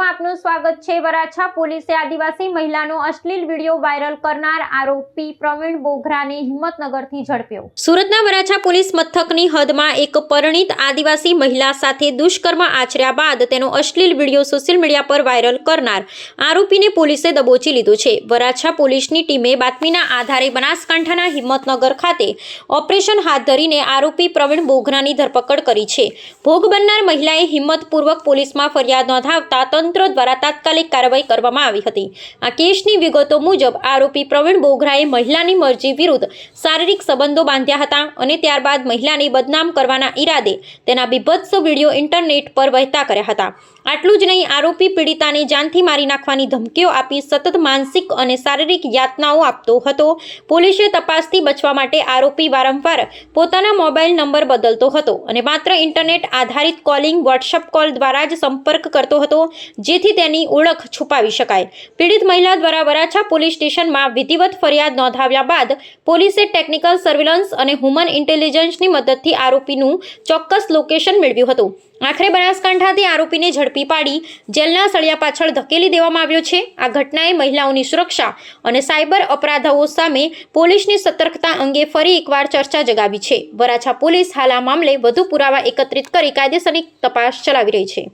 ન્યૂઝમાં આપનું સ્વાગત છે। વરાછા પોલીસે આદિવાસી મહિલાનો અશ્લીલ વિડીયો વાયરલ કરનાર આરોપી પ્રવીણ બોઘરાને હિંમતનગરથી ઝડપ્યો। સુરતના વરાછા પોલીસ મથકની હદમાં એક પરિણીત આદિવાસી મહિલા સાથે દુષ્કર્મ આચર્યા બાદ તેનો અશ્લીલ વિડીયો સોશિયલ મીડિયા પર વાયરલ કરનાર આરોપીને પોલીસે દબોચી લીધો છે। વરાછા પોલીસની ટીમે બાતમીના આધારે બનાસકાંઠાના હિંમતનગર ખાતે ઓપરેશન હાથ ધરીને આરોપી પ્રવીણ બોઘરાની ધરપકડ કરી છે। ભોગ બનનાર મહિલાએ હિંમતપૂર્વક પોલીસમાં ફરિયાદ નોંધાવતા તંત્ર દ્વારા તાત્કાલિક કાર્યવાહી કરવામાં આવી હતી। આ કેસની વિગતો મુજબ આરોપી પ્રવીણ બોઘરાએ મહિલાની મરજી વિરુદ્ધ શારીરિક સંબંધો બાંધ્યા હતા અને ત્યારબાદ મહિલાને બદનામ કરવાના ઈરાદે તેના બીભત્સ વિડીયો ઇન્ટરનેટ પર વહેતા કર્યા હતા। આટલું જ નહીં, આરોપી પીડિતાને જાનથી મારી નાખવાની ધમકીઓ આપી સતત માનસિક અને શારીરિક યાતનાઓ આપતો હતો। પોલીસે તપાસથી બચવા માટે આરોપી વારંવાર પોતાના મોબાઈલ નંબર બદલતો હતો અને માત્ર ઇન્ટરનેટ આધારિત કોલિંગ વોટ્સએપ કોલ દ્વારા જ સંપર્ક કરતો હતો, જેથી તેની ઓળખ છુપાવી શકાય। પીડિત મહિલા દ્વારા વરાછા પોલીસ સ્ટેશનમાં વિધિવત ફરિયાદ નોંધાવ્યા બાદ પોલીસે ટેકનિકલ સર્વેલન્સ અને હ્યુમન ઇન્ટેલિજન્સની મદદથી આરોપીનું ચોક્કસ લોકેશન મેળવ્યું હતું। આખરે બનાસકાંઠાથી આરોપીને ઝડપી પાડી જેલના સળિયા પાછળ ધકેલી દેવામાં આવ્યો છે। આ ઘટનાએ મહિલાઓની સુરક્ષા અને સાયબર અપરાધો સામે પોલીસની સતર્કતા અંગે ફરી એકવાર ચર્ચા જગાવી છે। વરાછા પોલીસ હાલ આ મામલે વધુ પુરાવા એકત્રિત કરી કાયદેસરની તપાસ ચલાવી રહી છે।